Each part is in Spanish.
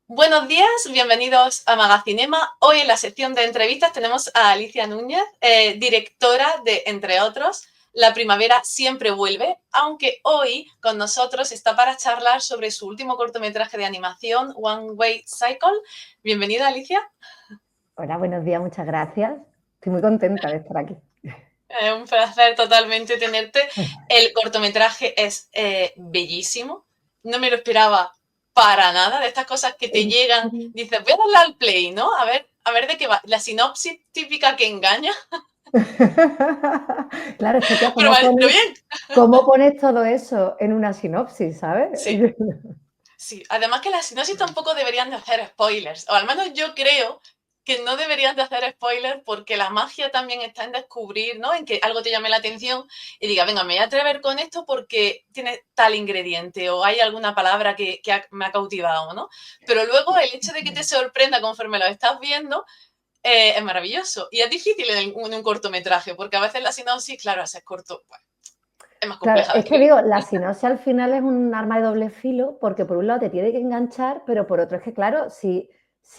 Buenos días, bienvenidos a Magacinema. Hoy en la sección de entrevistas tenemos a Alicia Núñez, directora de, entre otros, La primavera siempre vuelve, aunque hoy con nosotros está para charlar sobre su último cortometraje de animación, One Way Cycle. Bienvenida, Alicia. Hola, buenos días, muchas gracias. Estoy muy contenta de estar aquí. Un placer totalmente tenerte. El cortometraje es bellísimo. No me lo esperaba para nada, de estas cosas que te llegan, dices, voy a darle al play, ¿no? A ver de qué va. La sinopsis típica que engaña. Claro, es que tía, Pero vale, ¿lo bien? ¿cómo pones todo eso en una sinopsis, sabes? Sí, sí. Además que las sinopsis tampoco deberían de hacer spoilers, o al menos yo creo que no deberían de hacer spoilers porque la magia también está en descubrir, ¿no? En que algo te llame la atención y diga, venga, me voy a atrever con esto porque tiene tal ingrediente o hay alguna palabra que me ha cautivado, ¿no? Pero luego el hecho de que te sorprenda conforme lo estás viendo es maravilloso. Y es difícil en un cortometraje porque a veces la sinopsis, claro, es corto, bueno, es más Claro, compleja de es que escribir. digo, la sinopsis al final es un arma de doble filo porque por un lado te tiene que enganchar, pero por otro es que, claro, si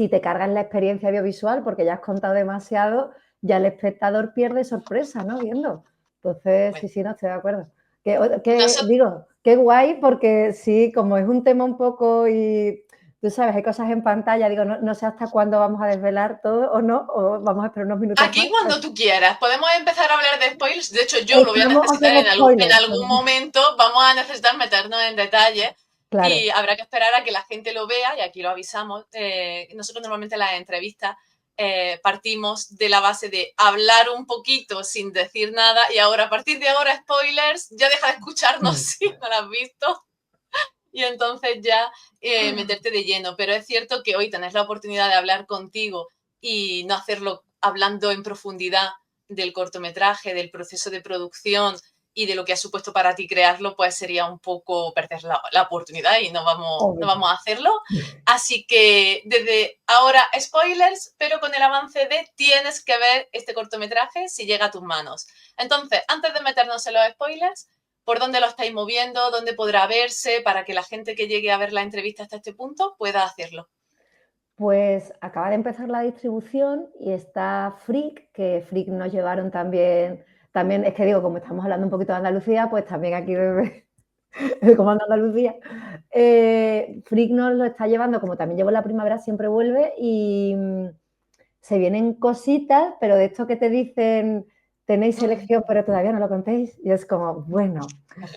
te cargas la experiencia audiovisual porque ya has contado demasiado, ya el espectador pierde sorpresa, ¿no? Viendo. Entonces, Bueno, sí, no estoy de acuerdo. nosotros, Digo, qué guay porque sí, como es un tema un poco y tú sabes, hay cosas en pantalla, digo, no sé hasta cuándo vamos a desvelar todo o no, o vamos a esperar unos minutos aquí más. cuando tú quieras, podemos empezar a hablar de spoilers. De hecho, yo lo voy a Estamos necesitar haciendo en spoilers. algún momento. Vamos a necesitar meternos en detalle Claro. y habrá que esperar a que la gente lo vea y aquí lo avisamos. Nosotros normalmente en las entrevistas partimos de la base de hablar un poquito sin decir nada y ahora, a partir de ahora, spoilers, ya deja de escucharnos si no lo has visto y entonces ya meterte de lleno. Pero es cierto que hoy tenés la oportunidad de hablar contigo y no hacerlo hablando en profundidad del cortometraje, del proceso de producción y de lo que ha supuesto para ti crearlo, pues sería un poco perder la oportunidad y no Obvio. vamos a hacerlo. Así que desde ahora spoilers, pero con el avance de tienes que ver este cortometraje si llega a tus manos. Entonces, antes de meternos en los spoilers, por dónde lo estáis moviendo, dónde podrá verse, para que la gente que llegue a ver la entrevista hasta este punto pueda hacerlo. Pues acaba de empezar la distribución y está Freak, que Freak nos llevaron también es que digo, como estamos hablando un poquito de Andalucía, pues también aquí desde el Comando Andalucía, Freak nos lo está llevando, como también llevo La primavera siempre vuelve y se vienen cositas, pero de esto que te dicen, tenéis selección, pero todavía no lo contéis, y es como, bueno.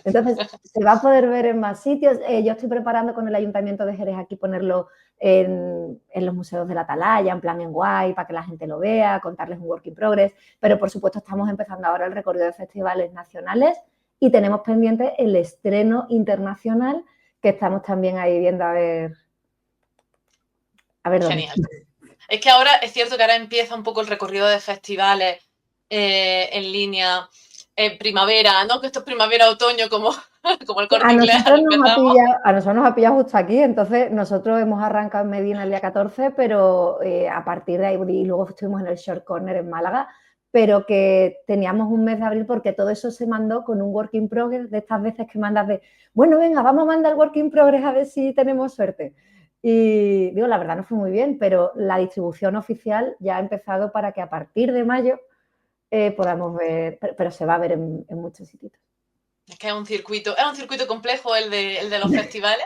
Entonces, se va a poder ver en más sitios. Yo estoy preparando con el Ayuntamiento de Jerez aquí ponerlo en los museos de la Atalaya, en plan en guay, para que la gente lo vea, contarles un work in progress, pero por supuesto estamos empezando ahora el recorrido de festivales nacionales y tenemos pendiente el estreno internacional, que estamos también ahí viendo a ver dónde. Genial. Es que ahora es cierto que ahora empieza un poco el recorrido de festivales en línea, primavera, ¿no? Que esto es primavera-otoño como, como el Corte Inglés, ahora empezamos. A nosotros nos ha pillado justo aquí, entonces nosotros hemos arrancado en Medina el día 14, pero a partir de ahí, y luego estuvimos en el Short Corner en Málaga, pero que teníamos un mes de abril porque todo eso se mandó con un work in progress, de estas veces que mandas de, bueno, venga, vamos a mandar el work in progress a ver si tenemos suerte. Y digo, la verdad no fue muy bien, pero la distribución oficial ya ha empezado para que a partir de mayo podamos ver, pero se va a ver en muchos sitios. Es que es un circuito complejo el de los festivales,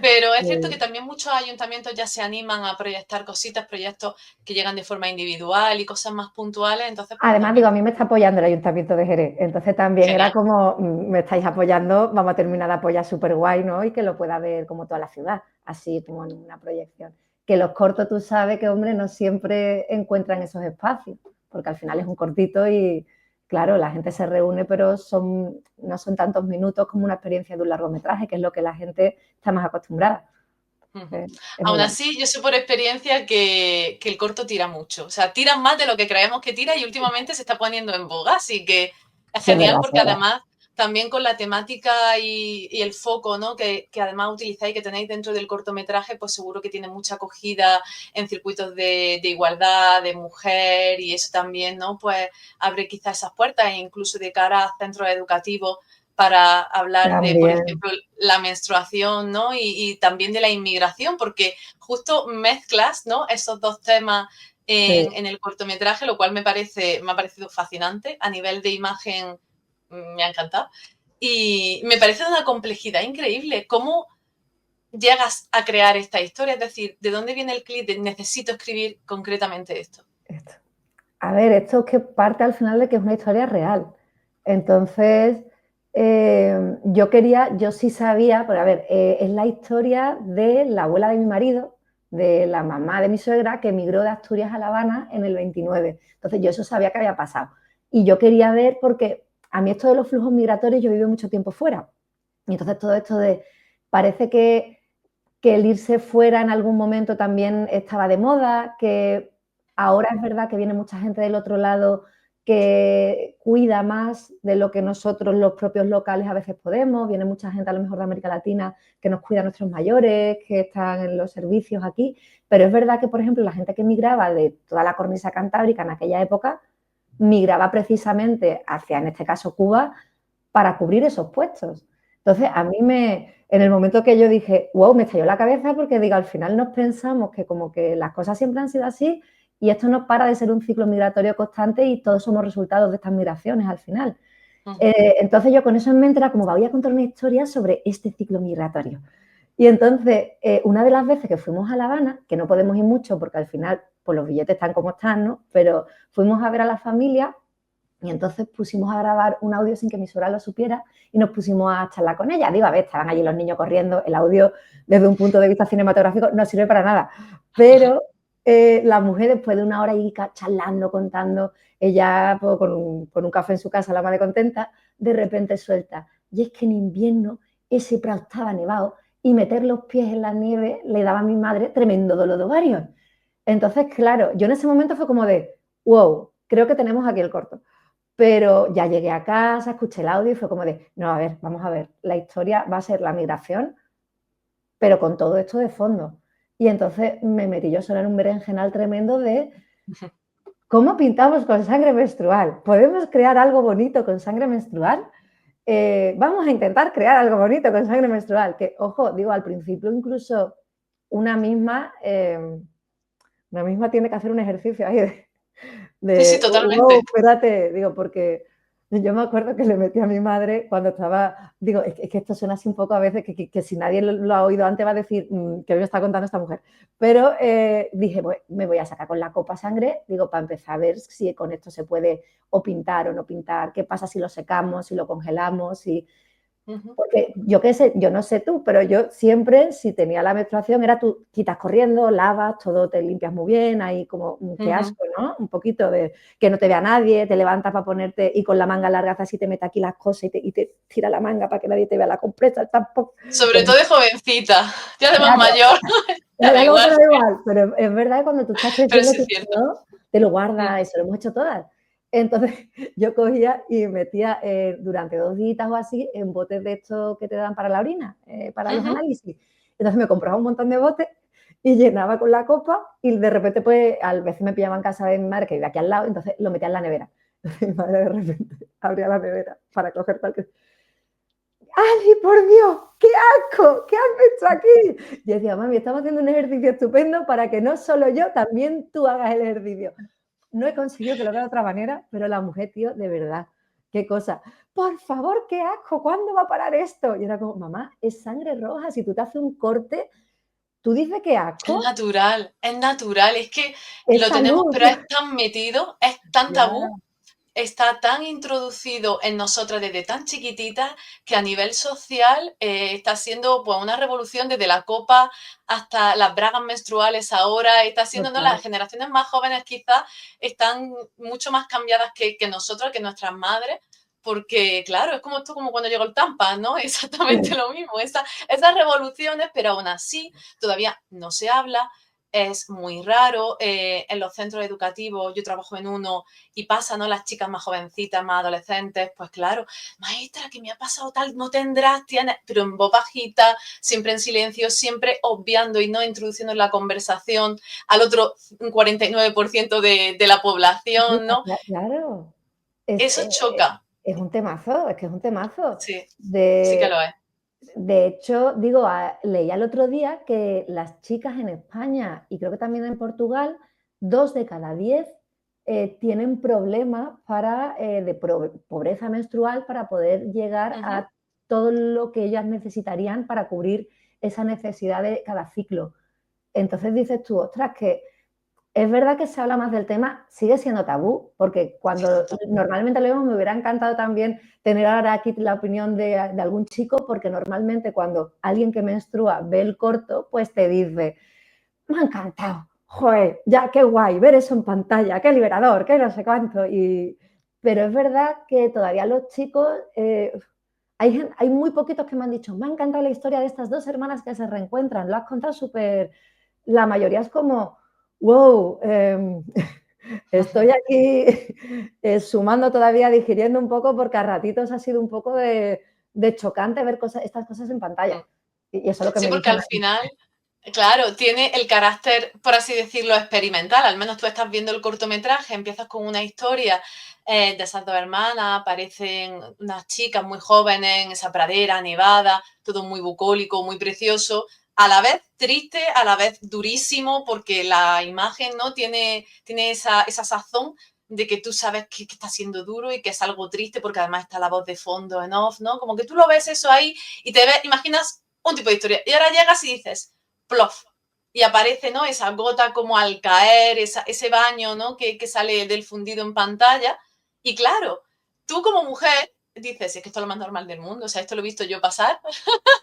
pero es cierto que también muchos ayuntamientos ya se animan a proyectar cositas, proyectos que llegan de forma individual y cosas más puntuales, entonces pues Además, también digo, a mí me está apoyando el Ayuntamiento de Jerez, entonces también era genial. como, me estáis apoyando, vamos a terminar de apoyar súper guay, ¿no? Y que lo pueda ver como toda la ciudad, así como en una proyección. Que los cortos, tú sabes que, hombre, no siempre encuentran esos espacios, porque al final es un cortito y, claro, la gente se reúne, pero no son tantos minutos como una experiencia de un largometraje, que es lo que la gente está más acostumbrada. Ujú. Es muy Aún bonito. así, yo sé por experiencia que el corto tira mucho. O sea, tira más de lo que creemos que tira y últimamente se está poniendo en boga. Así que es Sí, genial es porque verdad. además también con la temática y el foco, ¿no? Que además utilizáis, que tenéis dentro del cortometraje, pues seguro que tiene mucha acogida en circuitos de igualdad, de mujer y eso también, ¿no? Pues abre quizás esas puertas e incluso de cara a centros educativos para hablar de, por También, ejemplo, la menstruación, ¿no? Y también de la inmigración, porque justo mezclas, ¿no? Esos dos temas sí. en el cortometraje, lo cual me ha parecido fascinante. A nivel de imagen, me ha encantado. Y me parece de una complejidad increíble. ¿Cómo llegas a crear esta historia? Es decir, ¿de dónde viene el clip de necesito escribir concretamente esto? Esto. A ver, esto es que parte al final de que es una historia real. Entonces, yo sí sabía, porque a ver, es la historia de la abuela de mi marido, de la mamá de mi suegra, que emigró de Asturias a La Habana en el 29. Entonces, yo eso sabía que había pasado. Y yo quería ver, porque a mí esto de los flujos migratorios, yo he vivido mucho tiempo fuera. Y entonces todo esto de, parece que el irse fuera en algún momento también estaba de moda, que ahora es verdad que viene mucha gente del otro lado que cuida más de lo que nosotros los propios locales a veces podemos, viene mucha gente a lo mejor de América Latina que nos cuida a nuestros mayores, que están en los servicios aquí, pero es verdad que, por ejemplo, la gente que migraba de toda la cornisa cantábrica en aquella época, migraba precisamente hacia, en este caso, Cuba, para cubrir esos puestos. Entonces, a mí en el momento que yo dije, wow, me estalló la cabeza porque digo, al final nos pensamos que como que las cosas siempre han sido así y esto no para de ser un ciclo migratorio constante y todos somos resultados de estas migraciones al final. Uh -huh. Entonces yo con eso en mente era como, voy a contar una historia sobre este ciclo migratorio. Y entonces, una de las veces que fuimos a La Habana, que no podemos ir mucho porque al final pues los billetes están como están, ¿no? Pero fuimos a ver a la familia y entonces pusimos a grabar un audio sin que mi suegra lo supiera y nos pusimos a charlar con ella. Digo, a ver, estaban allí los niños corriendo, el audio desde un punto de vista cinematográfico no sirve para nada. Pero la mujer, después de una hora ahí charlando, contando, ella pues, con un café en su casa, la madre contenta, de repente suelta. Y es que en invierno ese prado estaba nevado y meter los pies en la nieve le daba a mi madre tremendo dolor de ovarios. Entonces, claro, yo en ese momento fue como de, wow, creo que tenemos aquí el corto. Pero ya llegué a casa, escuché el audio y fue como de, no, a ver, vamos a ver, la historia va a ser la migración, pero con todo esto de fondo. Y entonces me metí yo sola en un berenjenal tremendo de cómo pintamos con sangre menstrual. ¿Podemos crear algo bonito con sangre menstrual? Vamos a intentar crear algo bonito con sangre menstrual. Que, ojo, digo, al principio incluso una misma, una misma tiene que hacer un ejercicio ahí Sí, sí, wow, totalmente. espérate, digo, porque yo me acuerdo que le metí a mi madre cuando estaba, digo, es que esto suena así un poco a veces, que si nadie lo ha oído antes va a decir que me está contando esta mujer, pero dije, pues, me voy a sacar con la copa sangre, digo, para empezar a ver si con esto se puede o pintar o no pintar, qué pasa si lo secamos, si lo congelamos, si Uh -huh. porque yo qué sé, yo no sé tú, pero yo siempre, si tenía la menstruación, era tú quitas corriendo, lavas, todo te limpias muy bien, ahí como, Uh qué -huh. asco, ¿no? Un poquito de que no te vea nadie, te levantas para ponerte y con la manga larga así te mete aquí las cosas y te tira la manga para que nadie te vea la compresa, tampoco. Sobre Pues, todo de jovencita, ya de más claro, mayor, ya da luego te igual, da igual, pero es verdad que cuando tú estás pero creciendo, sí tú es cierto. no, te lo Uh guardas, -huh. eso lo hemos hecho todas. Entonces yo cogía y metía durante 2 días o así en botes de estos que te dan para la orina, para Uh los -huh. análisis. Entonces me compraba un montón de botes y llenaba con la copa y de repente pues a veces me pillaba en casa de mi madre que vive aquí al lado, entonces lo metía en la nevera. Entonces mi madre de repente abría la nevera para coger cualquier... ¡Ay, por Dios! ¡Qué asco! ¿Qué has hecho aquí? Y decía, mami, estamos haciendo un ejercicio estupendo para que no solo yo, también tú hagas el ejercicio. No he conseguido que lo haga de otra manera, pero la mujer, tío, de verdad, qué cosa. Por favor, qué asco, ¿cuándo va a parar esto? Y era como, mamá, es sangre roja, si tú te haces un corte, tú dices que asco, Es natural, es que es lo tenemos, salud. pero es tan metido, es tan Ya, tabú, está tan introducido en nosotras desde tan chiquititas que a nivel social está siendo pues, una revolución desde la copa hasta las bragas menstruales ahora, está siendo, ¿no? total. Las generaciones más jóvenes quizás están mucho más cambiadas que nosotros, que nuestras madres, porque claro, es como esto, como cuando llegó el Tampa, ¿no? Exactamente lo mismo, esas revoluciones, pero aún así todavía no se habla, es muy raro. En los centros educativos, yo trabajo en uno y pasa, ¿no? Las chicas más jovencitas, más adolescentes, pues claro, maestra, que me ha pasado tal, no tendrás, tienes, pero en voz bajita, siempre en silencio, siempre obviando y no introduciendo en la conversación al otro 49% de la población, ¿no? Claro, es, Eso choca. es un temazo, es que es un temazo. Sí, sí que De, lo es. de hecho, digo, leía el otro día que las chicas en España y creo que también en Portugal, 2 de cada 10 tienen problemas de pobreza menstrual para poder llegar Ujú. a todo lo que ellas necesitarían para cubrir esa necesidad de cada ciclo. Entonces dices tú, ostras, que es verdad que se habla más del tema, sigue siendo tabú, porque Sí, es cuando un tabú. normalmente lo vemos, me hubiera encantado también tener ahora aquí la opinión de algún chico, porque normalmente cuando alguien que menstrua ve el corto, pues te dice, me ha encantado, joder, ya qué guay, ver eso en pantalla, qué liberador, qué no sé cuánto. Pero es verdad que todavía los chicos, hay muy poquitos que me han dicho, me ha encantado la historia de estas 2 hermanas que se reencuentran, lo has contado súper, la mayoría es como, wow, estoy aquí sumando todavía, digiriendo un poco, porque a ratitos ha sido un poco de chocante ver estas cosas en pantalla. Y eso es lo que Sí, me porque dicen al a mí. final, claro, tiene el carácter, por así decirlo, experimental. Al menos tú estás viendo el cortometraje, empiezas con una historia de esas 2 hermanas, aparecen unas chicas muy jóvenes en esa pradera nevada, todo muy bucólico, muy precioso, a la vez triste, a la vez durísimo, porque la imagen, ¿no? Tiene esa sazón de que tú sabes que está siendo duro y que es algo triste, porque además está la voz de fondo en off, ¿no? Como que tú lo ves eso ahí y te ves, imaginas un tipo de historia. Y ahora llegas y dices, plof, y aparece, ¿no? Esa gota como al caer, ese baño, ¿no? Que sale del fundido en pantalla. Y claro, tú como mujer dices, es que esto es lo más normal del mundo, o sea, esto lo he visto yo pasar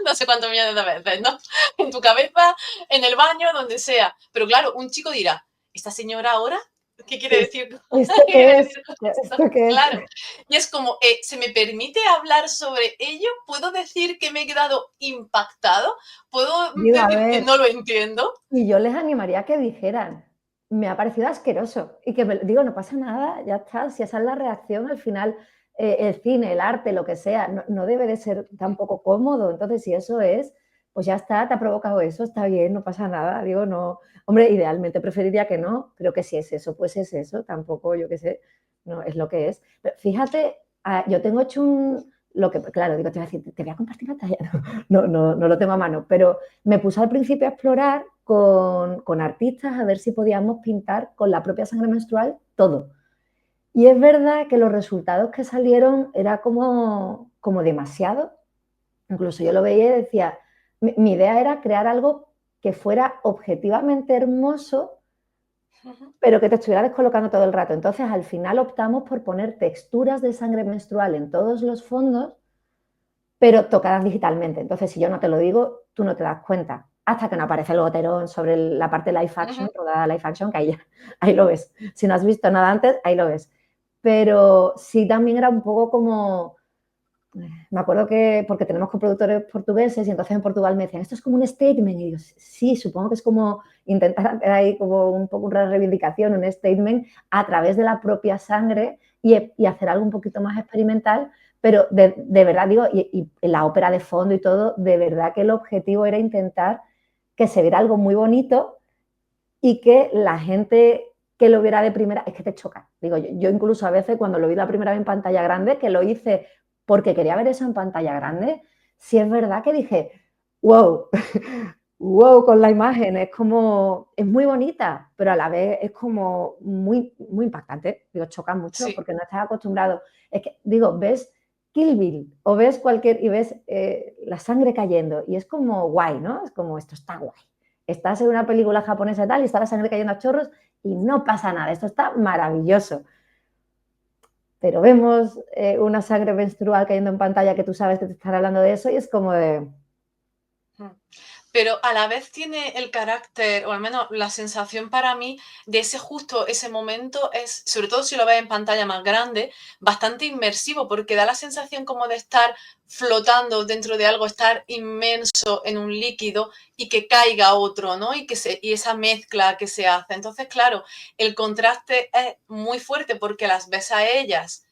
no sé cuántos millones de veces, ¿no? En tu cabeza, en el baño, donde sea. Pero claro, un chico dirá, ¿esta señora ahora? ¿Qué quiere decir? ¿Esto ¿Qué qué quiere es? decir con esto? ¿Esto qué es? Claro. Y es como, ¿se me permite hablar sobre ello? ¿Puedo decir que me he quedado impactado? ¿Puedo Digo, a decir que ver, no lo entiendo? y yo les animaría a que dijeran, me ha parecido asqueroso. Y que digo, no pasa nada, ya está. Si esa es la reacción, al final, el cine, el arte, lo que sea, no debe de ser tampoco cómodo. Entonces, si eso es, pues ya está, te ha provocado eso, está bien, no pasa nada. Digo, no, hombre, idealmente preferiría que no, pero que si es eso, pues es eso. Tampoco, yo qué sé, no, es lo que es. Pero fíjate, yo tengo hecho lo que, claro, digo, te voy a decir, te voy a compartir pantalla. No lo tengo a mano, pero me puse al principio a explorar con artistas a ver si podíamos pintar con la propia sangre menstrual todo. Y es verdad que los resultados que salieron era como demasiado. Incluso yo lo veía y decía, mi idea era crear algo que fuera objetivamente hermoso, pero que te estuviera descolocando todo el rato. Entonces, al final optamos por poner texturas de sangre menstrual en todos los fondos, pero tocadas digitalmente. Entonces, si yo no te lo digo, tú no te das cuenta. Hasta que no aparece el goterón sobre la parte live action, rodada live action, que ahí lo ves. Si no has visto nada antes, ahí lo ves. Pero sí también era un poco como, me acuerdo que, porque tenemos coproductores portugueses y entonces en Portugal me decían, esto es como un statement. Y yo, sí, supongo que es como intentar hacer ahí como un poco una reivindicación, un statement a través de la propia sangre y hacer algo un poquito más experimental, pero de verdad digo, y la ópera de fondo y todo, de verdad que el objetivo era intentar que se viera algo muy bonito y que la gente que lo viera de primera, es que te choca. Digo, yo incluso a veces cuando lo vi la primera vez en pantalla grande, que lo hice porque quería ver eso en pantalla grande, sí es verdad que dije, wow, wow con la imagen, es como, es muy bonita, pero a la vez es como muy impactante. Digo, choca mucho Sí. porque no estás acostumbrado. Es que, digo, ves Kill Bill o ves y ves la sangre cayendo y es como guay, ¿no? Es como, esto está guay. Estás en una película japonesa y tal y está la sangre cayendo a chorros y no pasa nada, esto está maravilloso. Pero vemos una sangre menstrual cayendo en pantalla que tú sabes que te están hablando de eso y es como de... pero a la vez tiene el carácter, o al menos la sensación para mí, de ese momento es, sobre todo si lo ves en pantalla más grande, bastante inmersivo, porque da la sensación como de estar flotando dentro de algo, estar inmenso en un líquido y que caiga otro, ¿no? Y esa mezcla que se hace. Entonces, claro, el contraste es muy fuerte porque las ves a ellas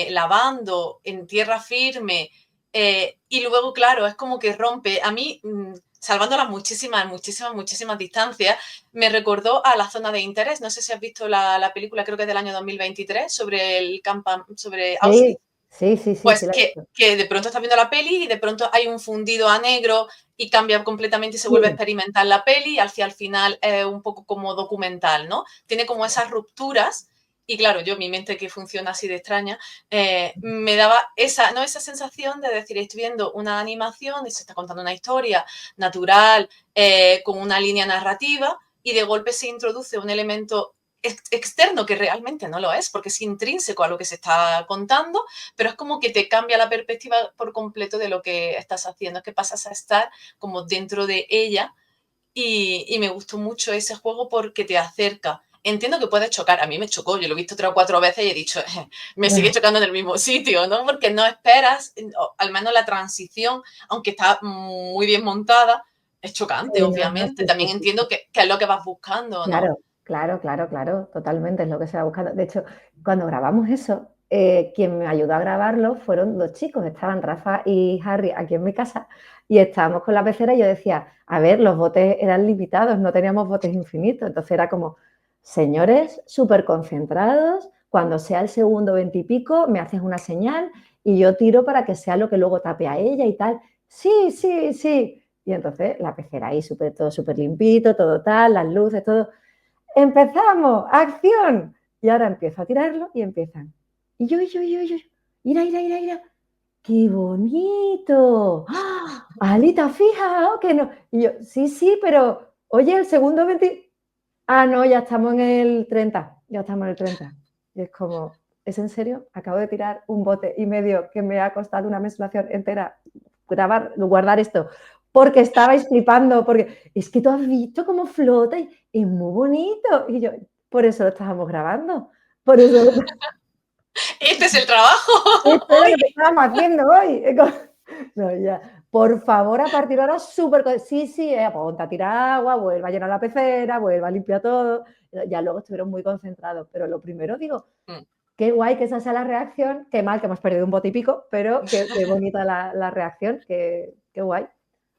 lavando en tierra firme, y luego, claro, es como que rompe. A mí, salvando las muchísimas distancias, me recordó a La Zona de Interés. No sé si has visto la película, creo que es del año 2023, sobre Auschwitz. Sí, sí, sí, sí, sí, Pues la he visto. que de pronto estás viendo la peli y de pronto hay un fundido a negro y cambia completamente y se vuelve a Sí, experimentar la peli y hacia el final es un poco como documental, ¿no? Tiene como esas rupturas y claro, yo, mi mente que funciona así de extraña, me daba esa, ¿no? Esa sensación de decir, estoy viendo una animación y se está contando una historia natural, con una línea narrativa y de golpe se introduce un elemento externo que realmente no lo es, porque es intrínseco a lo que se está contando, pero es como que te cambia la perspectiva por completo de lo que estás haciendo, es que pasas a estar como dentro de ella y me gustó mucho ese juego porque te acerca. Entiendo que puede chocar, a mí me chocó, yo lo he visto 3 o 4 veces y he dicho, me sigue chocando en el mismo sitio, ¿no? Porque no esperas, al menos la transición, aunque está muy bien montada, es chocante, sí, no, no, obviamente. sí, sí, También sí. entiendo que es lo que vas buscando, ¿no? Claro, claro, claro, claro, totalmente es lo que se va buscando. De hecho, cuando grabamos eso, quien me ayudó a grabarlo fueron 2 chicos, estaban Rafa y Harry aquí en mi casa y estábamos con la pecera y yo decía, a ver, los botes eran limitados, no teníamos botes infinitos, entonces era como, señores, súper concentrados, cuando sea el segundo 20 y pico me haces una señal y yo tiro para que sea lo que luego tape a ella y tal. Sí, sí, sí. Y entonces la pecera ahí todo súper limpito, todo tal, las luces, todo. Empezamos, acción. Y ahora empiezo a tirarlo y empiezan. Y yo, mira, mira, mira, mira. ¡Qué bonito! ¡Ah! Alita, fija, que no. Y yo, sí, sí, pero, oye, el segundo 20. Ah, no, ya estamos en el 30. Ya estamos en el 30. Y es como, ¿es en serio? Acabo de tirar un bote y medio que me ha costado una menstruación entera guardar esto, porque estabais flipando, porque es que tú has visto cómo flota y es muy bonito. Y yo, por eso lo estábamos grabando, por eso Este es el trabajo. esto es lo que estábamos haciendo hoy. No, ya. Por favor, a partir de ahora, súper. Sí, sí, ponte a tirar agua, vuelva a llenar la pecera, vuelva a limpiar todo. Ya luego estuvieron muy concentrados. Pero lo primero, digo, qué guay que esa sea la reacción. Qué mal que hemos perdido un bote y pico, pero qué bonita la reacción. Qué guay.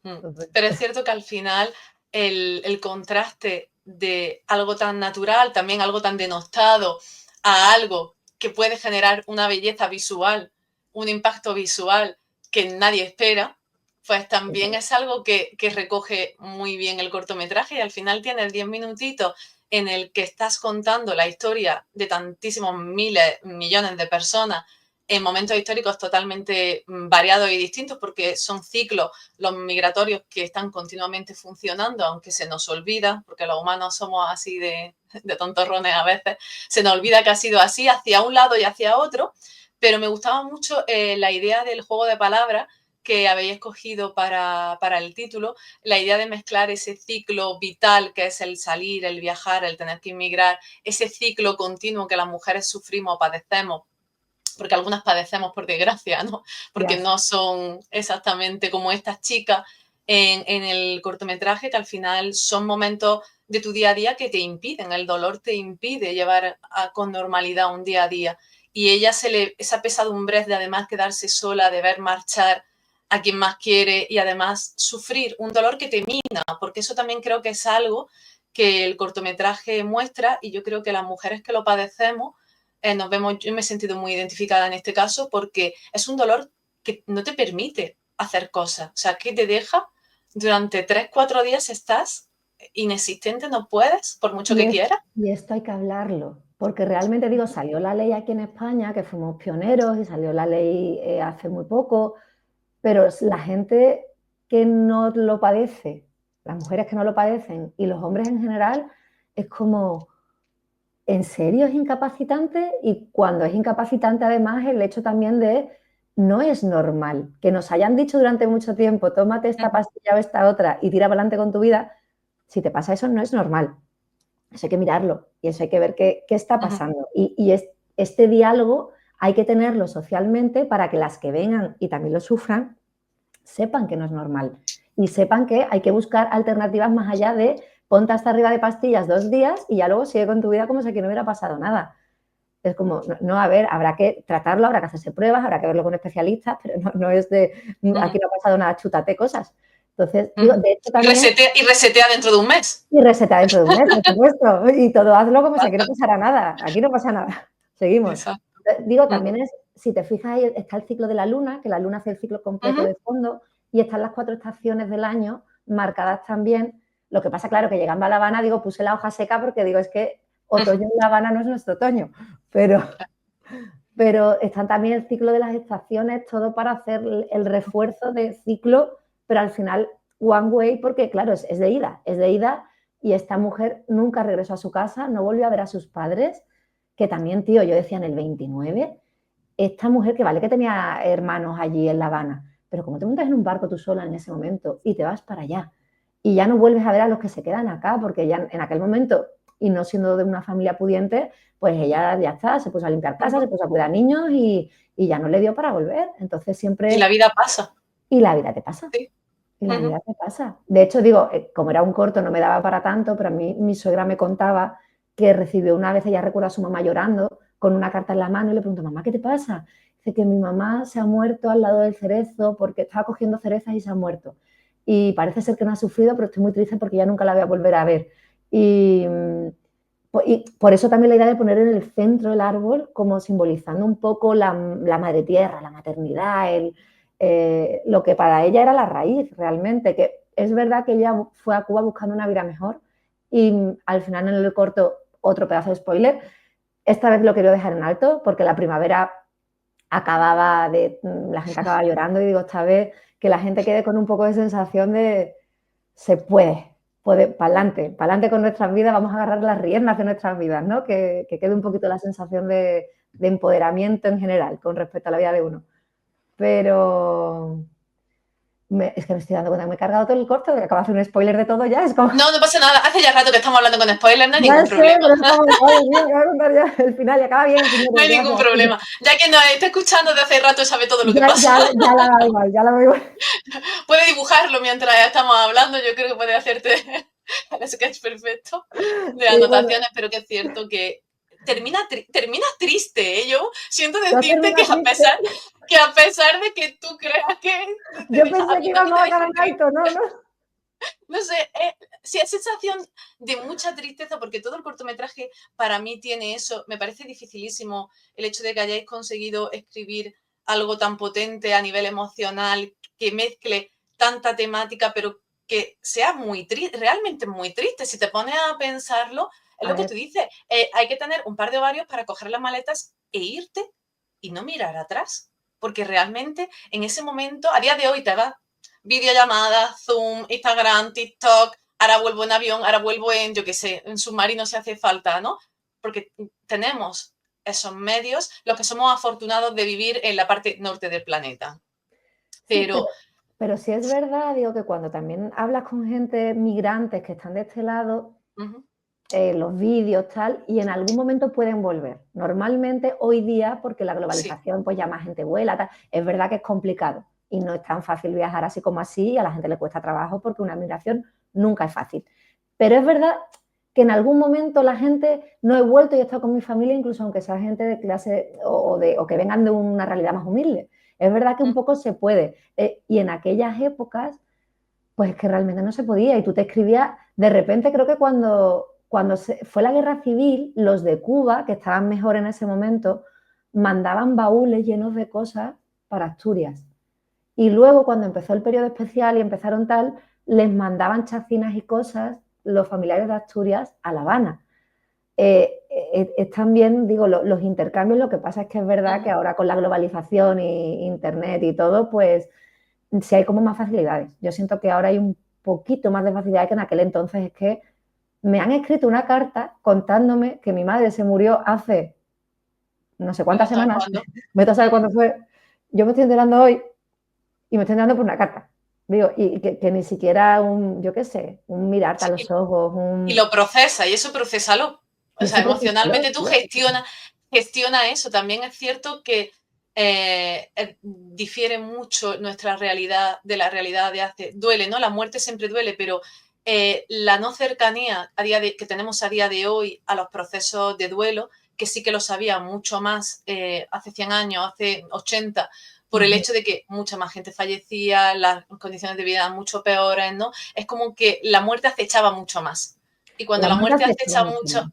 Entonces, Pero es cierto que al final el contraste de algo tan natural, también algo tan denostado, a algo que puede generar una belleza visual, un impacto visual que nadie espera, pues también es algo que recoge muy bien el cortometraje y al final tienes 10 minutitos en el que estás contando la historia de tantísimos miles, millones de personas en momentos históricos totalmente variados y distintos porque son ciclos los migratorios que están continuamente funcionando, aunque se nos olvida, porque los humanos somos así de tontorrones a veces, se nos olvida que ha sido así hacia un lado y hacia otro, pero me gustaba mucho la idea del juego de palabras que habéis escogido para el título, la idea de mezclar ese ciclo vital que es el salir, el viajar, el tener que inmigrar, ese ciclo continuo que las mujeres sufrimos o padecemos porque algunas padecemos por desgracia, ¿no? Porque ya. no son exactamente como estas chicas en el cortometraje, que al final son momentos de tu día a día que te impiden, el dolor te impide llevar con normalidad un día a día. Y ella esa pesadumbre de además quedarse sola, de ver marchar a quien más quiere y además sufrir un dolor que te mina, porque eso también creo que es algo que el cortometraje muestra y yo creo que las mujeres que lo padecemos nos vemos, yo me he sentido muy identificada en este caso porque es un dolor que no te permite hacer cosas, o sea, que te deja durante 3, 4 días estás inexistente, no puedes, por mucho Y, que es, quieras. y esto hay que hablarlo, porque realmente digo, salió la ley aquí en España, que fuimos pioneros, y salió la ley hace muy poco, pero la gente que no lo padece, las mujeres que no lo padecen y los hombres en general, es como, ¿en serio es incapacitante? Y cuando es incapacitante, además, el hecho también de no es normal. Que nos hayan dicho durante mucho tiempo, tómate esta pastilla o esta otra y tira para adelante con tu vida, si te pasa eso no es normal. Eso hay que mirarlo y eso hay que ver qué está pasando. Y este diálogo hay que tenerlo socialmente para que las que vengan y también lo sufran sepan que no es normal y sepan que hay que buscar alternativas más allá de ponte hasta arriba de pastillas 2 días y ya luego sigue con tu vida como si aquí no hubiera pasado nada. Es como, no, a ver, habrá que tratarlo, habrá que hacerse pruebas, habrá que verlo con especialistas, pero no es de aquí no ha pasado nada, chútate cosas. Entonces, digo, de hecho también... Y resetea dentro de un mes. Y resetea dentro de un mes, por supuesto. Y todo hazlo como si aquí no pasara nada. Aquí no pasa nada. Seguimos. Exacto. Digo, también es, si te fijas, ahí está el ciclo de la luna, que la luna hace el ciclo completo de fondo, y están las 4 estaciones del año marcadas también. Lo que pasa, claro, que llegando a La Habana, digo, puse la hoja seca porque digo, es que otoño en La Habana no es nuestro otoño, pero están también el ciclo de las estaciones, todo para hacer el refuerzo de ciclo, pero al final one way, porque claro, es de ida, y esta mujer nunca regresó a su casa, no volvió a ver a sus padres, que también, tío, yo decía en el 29, esta mujer que vale que tenía hermanos allí en La Habana, pero como te montas en un barco tú sola en ese momento y te vas para allá y ya no vuelves a ver a los que se quedan acá, porque ya en aquel momento, y no siendo de una familia pudiente, pues ella ya está, se puso a limpiar casa, se puso a cuidar niños y ya no le dio para volver. Entonces siempre... Y la vida pasa. Y la vida te pasa. Sí. Y la vida te pasa. De hecho, digo, como era un corto, no me daba para tanto, pero a mí mi suegra me contaba que recibió una vez, ella recuerda a su mamá llorando con una carta en la mano y le preguntó, mamá, ¿qué te pasa? Dice que mi mamá se ha muerto al lado del cerezo porque estaba cogiendo cerezas y se ha muerto. Y parece ser que no ha sufrido, pero estoy muy triste porque ya nunca la voy a volver a ver. Y por eso también la idea de poner en el centro el árbol como simbolizando un poco la madre tierra, la maternidad, lo que para ella era la raíz realmente, que es verdad que ella fue a Cuba buscando una vida mejor y al final en el corto, otro pedazo de spoiler, esta vez lo quiero dejar en alto porque la primavera la gente acaba llorando y digo, esta vez que la gente quede con un poco de sensación de se puede para adelante con nuestras vidas, vamos a agarrar las riendas de nuestras vidas, ¿no? Que quede un poquito la sensación de empoderamiento en general con respecto a la vida de uno. Pero es que me estoy dando cuenta que me he cargado todo el corto, que acabo de hacer un spoiler de todo ya. Es como... No, no pasa nada. Hace ya rato que estamos hablando con spoilers, no hay ningún sé, problema. Pero es como, voy a contar ya el final y acaba bien. No hay ningún problema. Ya que nos está escuchando de hace rato sabe todo lo que pasa. Ya la veo igual. Puede dibujarlo mientras estamos hablando. Yo creo que puede hacerte el sketch perfecto de anotaciones, pero que es cierto que terminas triste, ¿eh? Yo siento decirte que a pesar de que tú creas que... Yo pensé que íbamos a acabar alto, ¿no? No sé, sí, es sensación de mucha tristeza porque todo el cortometraje para mí tiene eso. Me parece dificilísimo el hecho de que hayáis conseguido escribir algo tan potente a nivel emocional, que mezcle tanta temática, pero que sea muy triste, realmente muy triste. Si te pones a pensarlo, es lo que tú dices, hay que tener un par de ovarios para coger las maletas e irte y no mirar atrás. Porque realmente en ese momento, a día de hoy te vas videollamadas, Zoom, Instagram, TikTok, ahora vuelvo en avión, ahora vuelvo en, yo qué sé, en submarino si hace falta, ¿no? Porque tenemos esos medios, los que somos afortunados de vivir en la parte norte del planeta. Pero sí es verdad, digo, que cuando también hablas con gente migrantes que están de este lado, los vídeos, tal, y en algún momento pueden volver. Normalmente hoy día, porque la globalización, pues ya más gente vuela, tal, es verdad que es complicado y no es tan fácil viajar así como así y a la gente le cuesta trabajo porque una migración nunca es fácil. Pero es verdad que en algún momento la gente, no he vuelto y he estado con mi familia, incluso aunque sea gente de clase o que vengan de una realidad más humilde. Es verdad que un poco se puede. Y en aquellas épocas, pues es que realmente no se podía. Y tú te escribías, de repente creo que cuando fue la guerra civil, los de Cuba, que estaban mejor en ese momento, mandaban baúles llenos de cosas para Asturias. Y luego cuando empezó el periodo especial y empezaron tal, les mandaban chacinas y cosas los familiares de Asturias a La Habana. Es también, digo, los intercambios, lo que pasa es que es verdad que ahora con la globalización y internet y todo, pues sí hay como más facilidades. Yo siento que ahora hay un poquito más de facilidad que en aquel entonces. Es que me han escrito una carta contándome que mi madre se murió hace no sé cuántas semanas, me a saber cuándo fue, yo me estoy enterando hoy y me estoy enterando por una carta. Digo, y que ni siquiera yo qué sé, un mirarte a los ojos, y lo procesa, y eso procésalo. O Y sea, eso procesarlo, emocionalmente tú tío. gestiona eso. También es cierto que difiere mucho nuestra realidad de la realidad de hace. Duele, ¿no? La muerte siempre duele, pero la no cercanía que tenemos a día de hoy a los procesos de duelo, que sí que lo sabía mucho más hace 100 años, hace 80, por el hecho de que mucha más gente fallecía, las condiciones de vida eran mucho peores, ¿no? Es como que la muerte acechaba mucho más. Y cuando La la muerte muerte acecha mucho.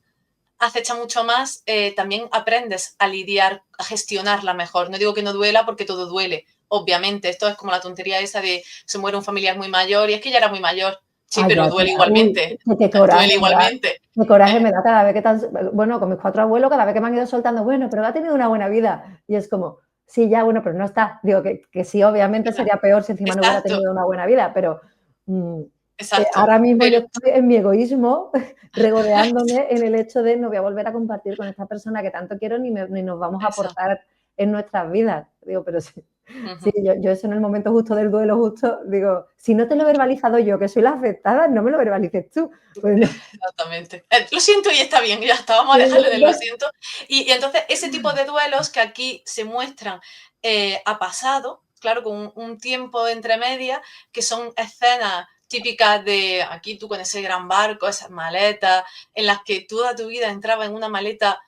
acecha mucho más, también aprendes a lidiar, a gestionarla mejor. No digo que no duela porque todo duele, obviamente. Esto es como la tontería esa de se muere un familiar muy mayor y es que ya era muy mayor. Sí, Ay, pero ya, duele uy, igualmente. qué coraje Duele me da. igualmente. Qué coraje ¿Eh? me da cada vez que bueno, con mis 4 abuelos, cada vez que me han ido soltando, bueno, pero ha tenido una buena vida. Y es como, sí, ya, bueno, pero no está. Digo que sí, obviamente sería peor si encima no hubiera Exacto, tenido una buena vida, pero mm, exacto. ahora mismo yo Pero estoy en mi egoísmo, regodeándome en el hecho de no voy a volver a compartir con esta persona que tanto quiero ni nos vamos a eso. aportar en nuestras vidas. Digo, pero sí, sí, Uh-huh. yo eso en el momento justo del duelo, justo, digo, si no te lo he verbalizado yo, que soy la afectada, no me lo verbalices tú. Pues no. Exactamente. Lo siento y está bien, ya está, vamos a dejarlo de lo siento. Y entonces ese tipo de duelos que aquí se muestran a pasado, claro, con un tiempo entre medias, que son escenas típicas de aquí tú con ese gran barco, esas maletas, en las que toda tu vida entraba en una maleta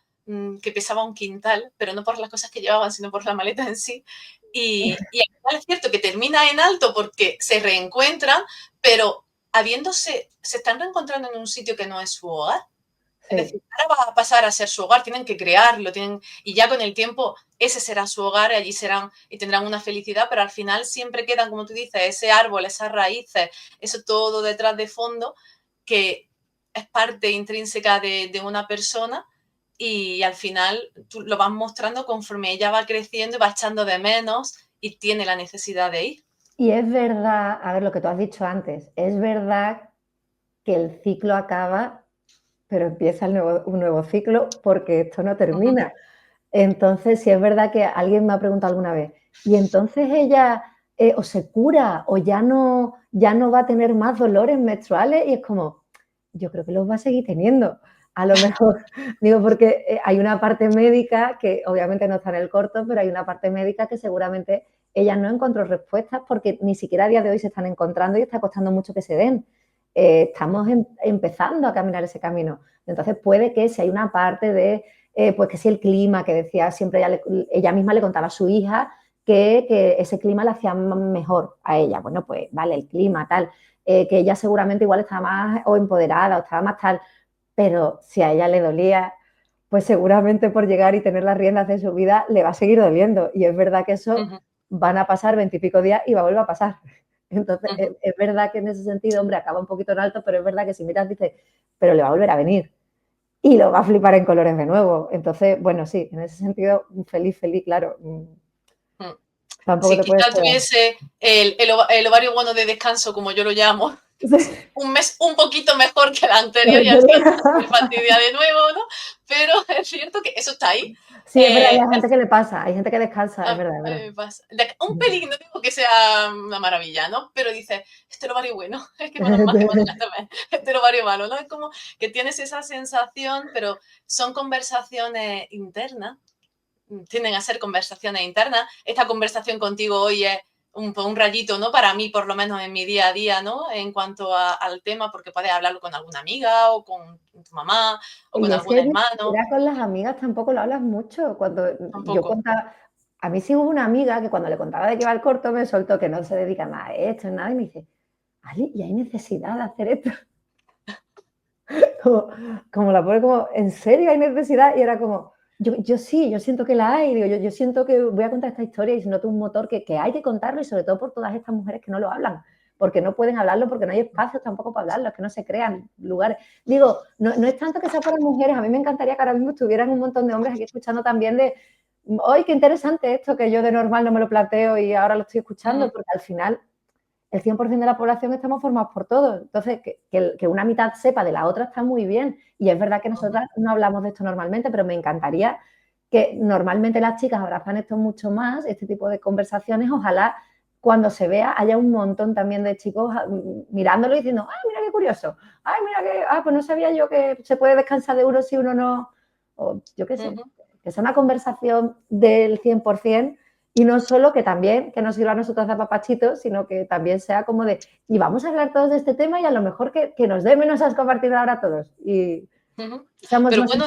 que pesaba un quintal, pero no por las cosas que llevaban, sino por la maleta en sí. Y al final es cierto que termina en alto porque se reencuentran, pero se están reencontrando en un sitio que no es su hogar. Es Sí. decir, ahora va a pasar a ser su hogar, tienen que crearlo, y ya con el tiempo ese será su hogar y allí serán y tendrán una felicidad, pero al final siempre quedan, como tú dices, ese árbol, esas raíces, eso todo detrás de fondo que es parte intrínseca de una persona y al final tú lo vas mostrando conforme ella va creciendo y va echando de menos y tiene la necesidad de ir. Y es verdad, a ver lo que tú has dicho antes, es verdad que el ciclo acaba, pero empieza un nuevo ciclo porque esto no Uh -huh. termina. Entonces, sí es verdad que alguien me ha preguntado alguna vez, ¿y entonces ella o se cura o ya no va a tener más dolores menstruales? Y es como, yo creo que los va a seguir teniendo. A lo mejor, digo, porque hay una parte médica que obviamente no está en el corto, pero hay una parte médica que seguramente ella no encontró respuestas porque ni siquiera a día de hoy se están encontrando y está costando mucho que se den. Estamos empezando a caminar ese camino. Entonces puede que si hay una parte de pues que si el clima, que decía siempre ella misma le contaba a su hija que ese clima la hacía mejor a ella. Bueno, pues vale, el clima, tal, que ella seguramente igual estaba más o empoderada o estaba más tal, pero si a ella le dolía, pues seguramente por llegar y tener las riendas de su vida le va a seguir doliendo. Y es verdad que Uh eso -huh. van a pasar 20 y pico días y va a volver a pasar. Entonces, Uh -huh. es verdad que en ese sentido, hombre, acaba un poquito en alto, pero es verdad que si miras, dices, pero le va a volver a venir y lo va a flipar en colores de nuevo. Entonces, bueno, sí, en ese sentido, feliz, feliz, claro. Tampoco Si te puedes quizás quedar. tuviese el ovario bueno de descanso, como yo lo llamo, un mes un poquito mejor que el anterior y así me fastidia de nuevo, ¿no? Pero es cierto que eso está ahí. Sí, es verdad, hay gente que le pasa, hay gente que descansa, es verdad, es A mí verdad. me pasa. Un pelín, no digo que sea una maravilla, ¿no? Pero dice, este ovario bueno, es que menos mal que me también, este ovario malo, ¿no? Es como que tienes esa sensación, pero son conversaciones internas, tienden a ser conversaciones internas. Esta conversación contigo hoy es un rayito, ¿no? Para mí, por lo menos en mi día a día, ¿no? En cuanto al tema, porque puedes hablarlo con alguna amiga o con tu mamá o con Y es algún que ni hermano. siquiera con las amigas tampoco lo hablas mucho. Cuando yo Tampoco. contaba, a mí sí hubo una amiga que cuando le contaba de qué va el corto me soltó que no se dedica nada a esto, nada, y me dice, Ali, ¿y hay necesidad de hacer esto? Como, como la pone como, ¿en serio hay necesidad? Y era como, yo sí, yo siento que la hay, digo, yo siento que voy a contar esta historia y se nota un motor que hay que contarlo y sobre todo por todas estas mujeres que no lo hablan, porque no pueden hablarlo, porque no hay espacios tampoco para hablarlo, es que no se crean lugares. Digo, no es tanto que sea para mujeres, a mí me encantaría que ahora mismo estuvieran un montón de hombres aquí escuchando también de, ¡ay, qué interesante esto que yo de normal no me lo planteo y ahora lo estoy escuchando! Porque al final el 100% de la población estamos formados por todos. Entonces, que una mitad sepa de la otra está muy bien. Y es verdad que nosotras no hablamos de esto normalmente, pero me encantaría que normalmente las chicas abrazan esto mucho más, este tipo de conversaciones, ojalá cuando se vea haya un montón también de chicos mirándolo y diciendo, ¡ay, mira qué curioso! ¡Ay, mira que, pues no sabía yo que se puede descansar de uno si uno no, o yo qué sé, que sea una conversación del 100% y no solo que también, que nos sirva a nosotros de papachitos, sino que también sea como de, y vamos a hablar todos de este tema y a lo mejor que nos dé menos asco a partir de ahora a todos. Y seamos Pero más... bueno,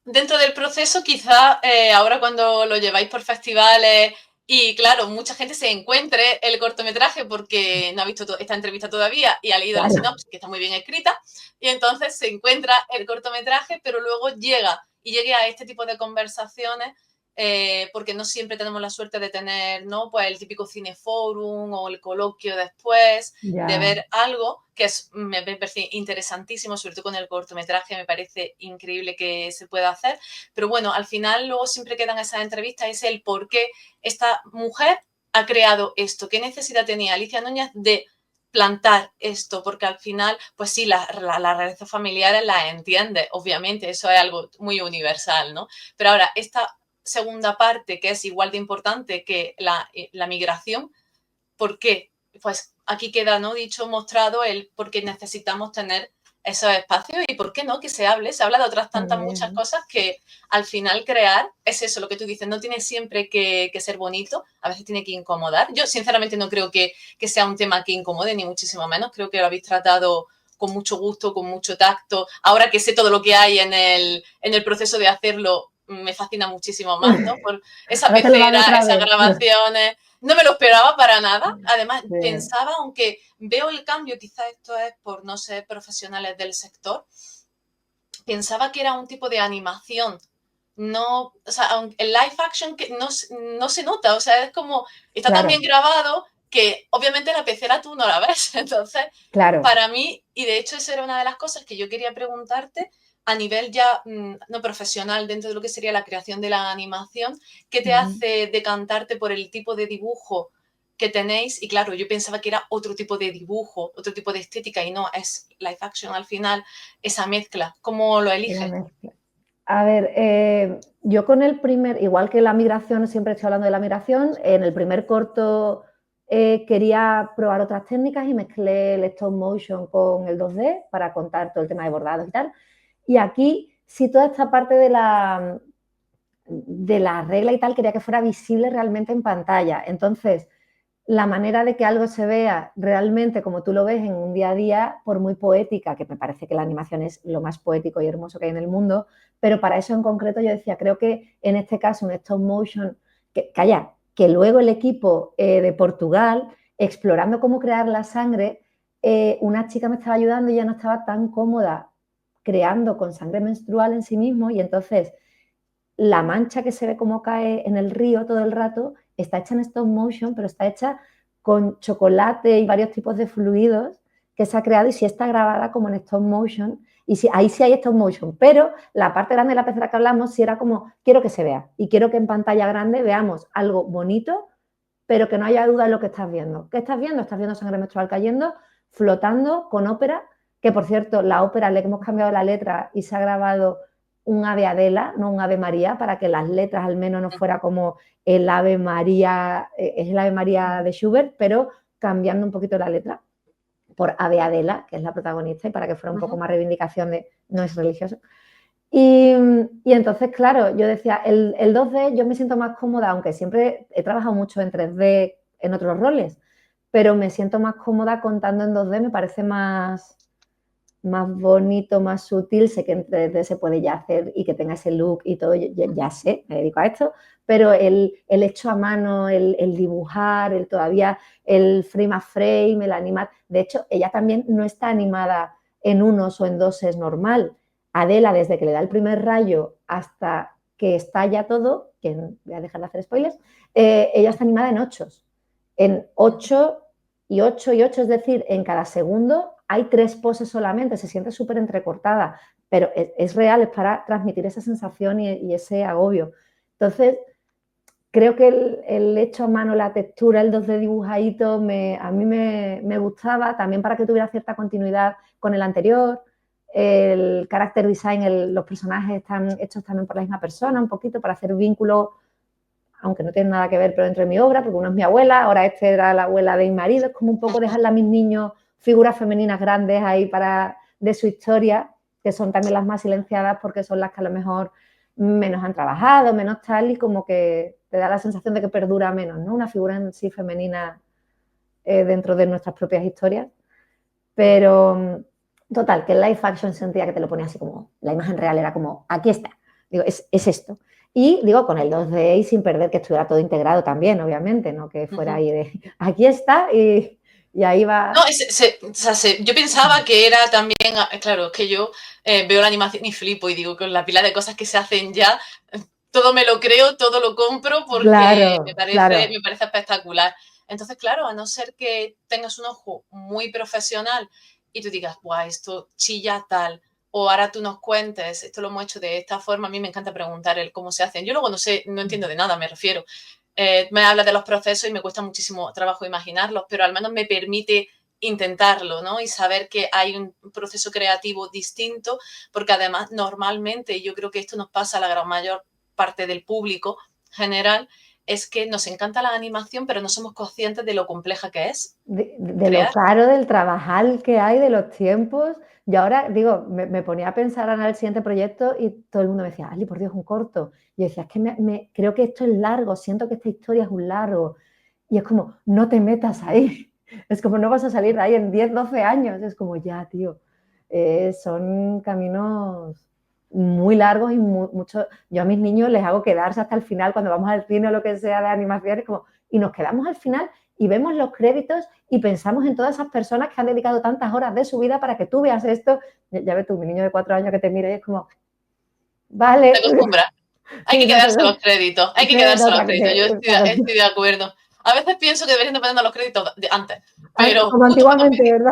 dentro del proceso, quizá ahora cuando lo lleváis por festivales y claro, mucha gente se encuentre el cortometraje porque no ha visto esta entrevista todavía y ha leído la Claro. sinopsis, que está muy bien escrita, y entonces se encuentra el cortometraje, pero luego llegue a este tipo de conversaciones porque no siempre tenemos la suerte de tener, ¿no? Pues el típico cineforum o el coloquio después, de Ya. ver algo que me parece interesantísimo, sobre todo con el cortometraje, me parece increíble que se pueda hacer. Pero bueno, al final luego siempre quedan esas entrevistas, es el por qué esta mujer ha creado esto, qué necesidad tenía Alicia Núñez de plantar esto, porque al final, pues sí, las redes familiares las entiende, obviamente, eso es algo muy universal, ¿no? Pero ahora, esta segunda parte, que es igual de importante que la migración, ¿por qué? Pues aquí queda, ¿no? Dicho, mostrado el por qué necesitamos tener esos espacios y por qué no, que se habla de otras tantas muchas cosas que al final crear es eso, lo que tú dices, no tiene siempre que ser bonito, a veces tiene que incomodar. Yo sinceramente no creo que sea un tema que incomode, ni muchísimo menos, creo que lo habéis tratado con mucho gusto, con mucho tacto. Ahora que sé todo lo que hay en el proceso de hacerlo, me fascina muchísimo más, ¿no? Por esa Ahora te lo va a ver pecera, otra esas vez. grabaciones. No me lo esperaba para nada. Además, Sí. pensaba, aunque veo el cambio, quizás esto es por no ser profesionales del sector, pensaba que era un tipo de animación. No, o sea, el live action que no se nota, o sea, es como, está tan Claro, bien grabado que obviamente la pecera tú no la ves. Entonces, claro. para mí, y de hecho eso era una de las cosas que yo quería preguntarte a nivel ya no profesional dentro de lo que sería la creación de la animación, ¿qué te hace decantarte por el tipo de dibujo que tenéis? Y claro, yo pensaba que era otro tipo de dibujo, otro tipo de estética y no, es live action al final, esa mezcla. ¿Cómo lo eliges? A ver, yo con el primer, igual que la migración, siempre estoy hablando de la migración, en el primer corto quería probar otras técnicas y mezclé el stop motion con el 2D para contar todo el tema de bordados y tal. Y aquí, sí, toda esta parte de la regla y tal, quería que fuera visible realmente en pantalla. Entonces, la manera de que algo se vea realmente como tú lo ves en un día a día, por muy poética, que me parece que la animación es lo más poético y hermoso que hay en el mundo, pero para eso en concreto yo decía, creo que en este caso un stop motion, que luego el equipo de Portugal, explorando cómo crear la sangre, una chica me estaba ayudando y ya no estaba tan cómoda creando con sangre menstrual en sí mismo y entonces la mancha que se ve como cae en el río todo el rato está hecha en stop motion, pero está hecha con chocolate y varios tipos de fluidos que se ha creado y sí está grabada como en stop motion. Y sí, ahí sí hay stop motion, pero la parte grande de la pecera que hablamos sí era como, quiero que se vea y quiero que en pantalla grande veamos algo bonito, pero que no haya duda en lo que estás viendo. ¿Qué estás viendo? Estás viendo sangre menstrual cayendo, flotando con ópera, que por cierto, la ópera le hemos cambiado la letra y se ha grabado un Ave Adela, no un Ave María, para que las letras al menos no fuera como el Ave María, es el Ave María de Schubert, pero cambiando un poquito la letra por Ave Adela, que es la protagonista, y para que fuera un poco más reivindicación de no es religioso. Y entonces, claro, yo decía, el 2D yo me siento más cómoda, aunque siempre he trabajado mucho en 3D en otros roles, pero me siento más cómoda contando en 2D, me parece más bonito, más sutil, sé que en 3D se puede ya hacer y que tenga ese look y todo, ya sé, me dedico a esto, pero el hecho a mano, el dibujar, todavía el frame a frame, el animar, de hecho, ella también no está animada en unos o en doses normal. Adela, desde que le da el primer rayo hasta que estalla todo, que voy a dejar de hacer spoilers, ella está animada en 8 y 8 y 8, es decir, en cada segundo hay 3 poses solamente, se siente súper entrecortada, pero es real, es para transmitir esa sensación y ese agobio. Entonces, creo que el hecho a mano, la textura, el 2D dibujadito, a mí me gustaba, también para que tuviera cierta continuidad con el anterior. el character design, los personajes están hechos también por la misma persona, un poquito para hacer vínculos, aunque no tienen nada que ver, pero entre mi obra, porque uno es mi abuela, ahora este era la abuela de mi marido, es como un poco dejarle a mis niños figuras femeninas grandes ahí de su historia, que son también las más silenciadas porque son las que a lo mejor menos han trabajado, menos tal, y como que te da la sensación de que perdura menos, ¿no? Una figura en sí femenina dentro de nuestras propias historias. Pero, total, que el live action sentía que te lo ponía así como, la imagen real era como, aquí está, digo, es esto. Y digo, con el 2D y sin perder que estuviera todo integrado también, obviamente, no que fuera ahí de, aquí está y ahí va. No, yo pensaba que era también, claro, es que yo veo la animación y flipo y digo, con la pila de cosas que se hacen ya, todo me lo creo, todo lo compro porque Claro, claro. me parece espectacular. Entonces, claro, a no ser que tengas un ojo muy profesional y tú digas, guau, esto chilla tal, o ahora tú nos cuentes, esto lo hemos hecho de esta forma, a mí me encanta preguntar el cómo se hacen. Yo luego no sé, no entiendo de nada, me refiero. Me habla de los procesos y me cuesta muchísimo trabajo imaginarlos, pero al menos me permite intentarlo, ¿no? Y saber que hay un proceso creativo distinto, porque además normalmente yo creo que esto nos pasa a la gran mayor parte del público general, es que nos encanta la animación, pero no somos conscientes de lo compleja que es De lo crear. caro, del trabajar que hay, de los tiempos. Y ahora, digo, me ponía a pensar en el siguiente proyecto y todo el mundo me decía, Ali, por Dios, un corto. Y yo decía, es que creo que esto es largo, siento que esta historia es un largo. Y es como, no te metas ahí. Es como, no vas a salir de ahí en 10, 12 años. Es como, ya, tío. Son caminos muy largos y mucho. Yo a mis niños les hago quedarse hasta el final cuando vamos al cine o lo que sea de animación. Y nos quedamos al final y vemos los créditos y pensamos en todas esas personas que han dedicado tantas horas de su vida para que tú veas esto. Ya ves tú, mi niño de 4 años que te mira y es como, Te vale. acostumbras. Hay Sí, que no quedarse los créditos, hay que quedarse los créditos. Yo estoy de acuerdo. A veces pienso que deberían de ponernos los créditos de antes, pero como justo cuando antiguamente, ¿verdad?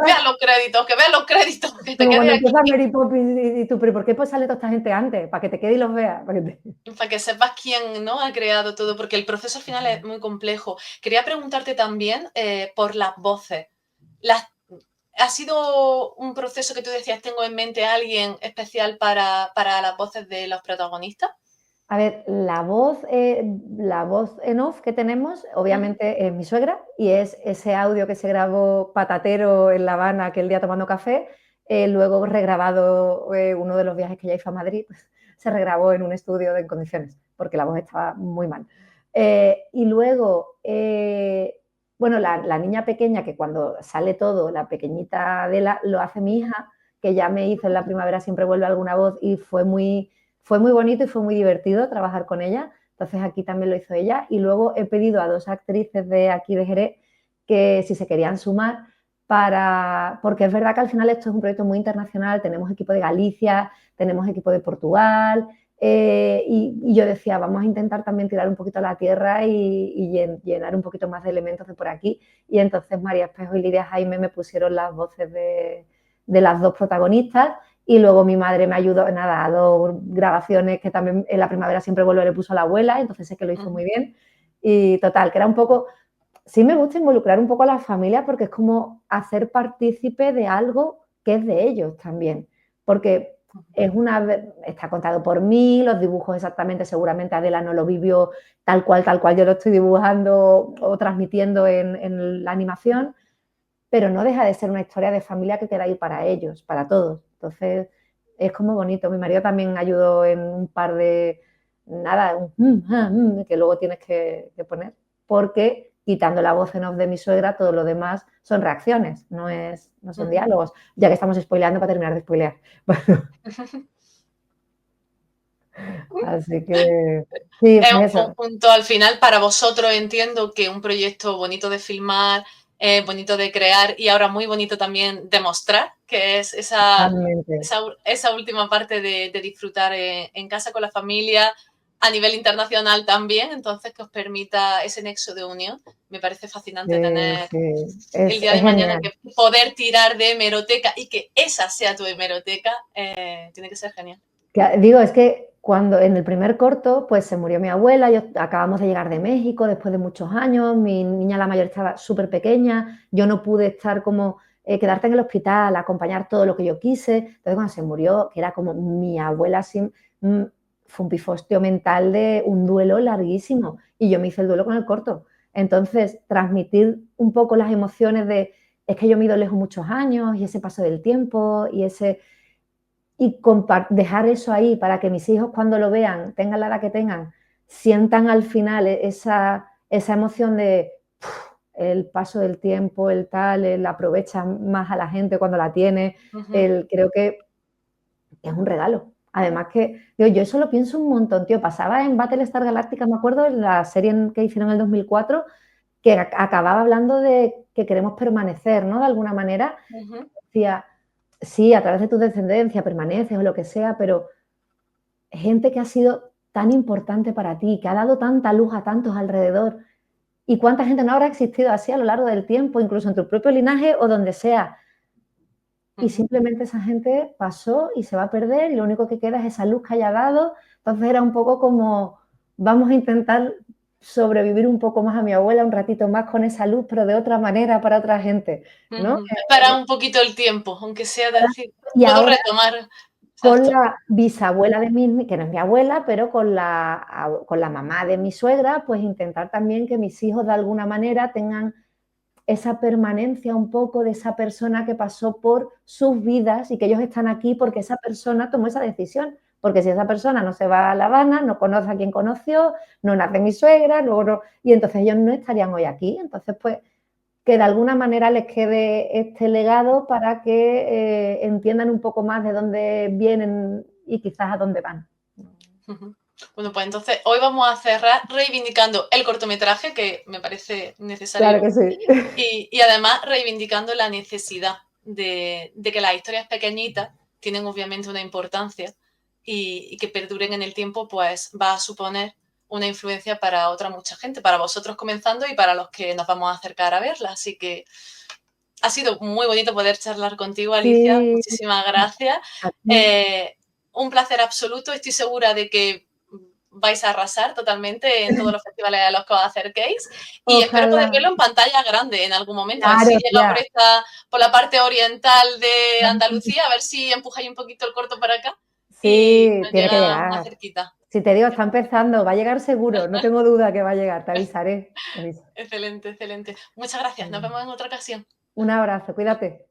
que vean los créditos, que te Como quedes cuando aquí, empieza Mary Poppins y tú, pero ¿por qué pues sale toda esta gente antes? Para que te quede y los veas. para que sepas quién no ha creado todo, porque el proceso al final es muy complejo. Quería preguntarte también por las voces. Las, ¿Ha sido un proceso que tú decías, tengo en mente a alguien especial para las voces de los protagonistas? A ver, la voz en off que tenemos, obviamente, es mi suegra y es ese audio que se grabó patatero en La Habana aquel día tomando café, luego regrabado uno de los viajes que ya hizo a Madrid, pues, se regrabó en un estudio en condiciones, porque la voz estaba muy mal. Y luego, bueno, la niña pequeña, que cuando sale todo, la pequeñita Adela, lo hace mi hija, que ya me hizo en la primavera siempre vuelve alguna voz y fue muy bonito y fue muy divertido trabajar con ella. Entonces aquí también lo hizo ella. Y luego he pedido a 2 actrices de aquí de Jerez que si se querían sumar porque es verdad que al final esto es un proyecto muy internacional, tenemos equipo de Galicia, tenemos equipo de Portugal, y yo decía, vamos a intentar también tirar un poquito a la tierra y llenar un poquito más de elementos de por aquí. Y entonces María Espejo y Lidia Jaime me pusieron las voces de las dos protagonistas. Y luego mi madre me ayudó, nada, a 2 grabaciones que también en la primavera siempre vuelve, le puso a la abuela, entonces sé que lo hizo muy bien. Y total, que era un poco, sí me gusta involucrar un poco a la familia porque es como hacer partícipe de algo que es de ellos también. Porque está contado por mí, los dibujos exactamente, seguramente Adela no lo vivió tal cual yo lo estoy dibujando o transmitiendo en la animación, pero no deja de ser una historia de familia que queda ahí para ellos, para todos. Entonces, es como bonito. Mi marido también ayudó en un par de, nada, que luego tienes que poner, porque quitando la voz en off de mi suegra, todo lo demás son reacciones, no son diálogos, ya que estamos spoileando para terminar de spoilear. Así que, sí, Es pues un eso. conjunto al final para vosotros, entiendo que un proyecto bonito de filmar, bonito de crear y ahora muy bonito también de mostrar, que es Totalmente. esa última parte de disfrutar en casa con la familia, a nivel internacional también, entonces que os permita ese nexo de unión. Me parece fascinante Sí, tener sí. el día Es de mañana genial. que poder tirar de hemeroteca y que esa sea tu hemeroteca, tiene que ser genial. Digo, es que cuando en el primer corto, pues se murió mi abuela, acabamos de llegar de México después de muchos años, mi niña la mayor estaba súper pequeña, yo no pude estar como quedarte en el hospital, acompañar todo lo que yo quise. Entonces, cuando se murió, que era como mi abuela, fue un pifostio mental de un duelo larguísimo y yo me hice el duelo con el corto. Entonces, transmitir un poco las emociones de, es que yo me he ido lejos muchos años y ese paso del tiempo y dejar eso ahí para que mis hijos cuando lo vean, tengan la edad que tengan, sientan al final esa emoción de el paso del tiempo, el tal, el aprovecha más a la gente cuando la tiene, creo que es un regalo. Además que, digo, yo eso lo pienso un montón, tío. Pasaba en Battlestar Galactica, me acuerdo, en la serie que hicieron en el 2004, que acababa hablando de que queremos permanecer, ¿no? De alguna manera. Decía, sí, a través de tu descendencia permaneces o lo que sea, pero gente que ha sido tan importante para ti, que ha dado tanta luz a tantos alrededor, y cuánta gente no habrá existido así a lo largo del tiempo, incluso en tu propio linaje o donde sea. Y simplemente esa gente pasó y se va a perder y lo único que queda es esa luz que haya dado. Entonces era un poco como, vamos a intentar sobrevivir un poco más a mi abuela, un ratito más con esa luz, pero de otra manera para otra gente, ¿no? Para un poquito el tiempo, aunque sea de decir, y puedo ahora retomar. con Exacto. la bisabuela de que no es mi abuela, pero con la mamá de mi suegra, pues intentar también que mis hijos de alguna manera tengan esa permanencia un poco de esa persona que pasó por sus vidas y que ellos están aquí porque esa persona tomó esa decisión. Porque si esa persona no se va a La Habana, no conoce a quien conoció, no nace mi suegra, luego no, y entonces ellos no estarían hoy aquí. Entonces, pues, que de alguna manera les quede este legado para que entiendan un poco más de dónde vienen y quizás a dónde van. Bueno, pues entonces hoy vamos a cerrar reivindicando el cortometraje, que me parece Claro necesario, que sí. y además reivindicando la necesidad de que las historias pequeñitas tienen obviamente una importancia y que perduren en el tiempo, pues va a suponer una influencia para otra mucha gente, para vosotros comenzando y para los que nos vamos a acercar a verla. Así que ha sido muy bonito poder charlar contigo, Alicia. Sí. Muchísimas gracias. Un placer absoluto. Estoy segura de que vais a arrasar totalmente en todos los festivales a los que os acerquéis y espero poder Ojalá. verlo en pantalla grande en algún momento, a ver si Claro, llega tía. por la parte oriental de Andalucía, a ver si empujáis un poquito el corto para acá y Sí, nos tiene que llega más llegar. cerquita. Si te digo, está empezando, va a llegar seguro, no tengo duda que va a llegar, te avisaré. Excelente, excelente. Muchas gracias, nos vemos en otra ocasión. Un abrazo, cuídate.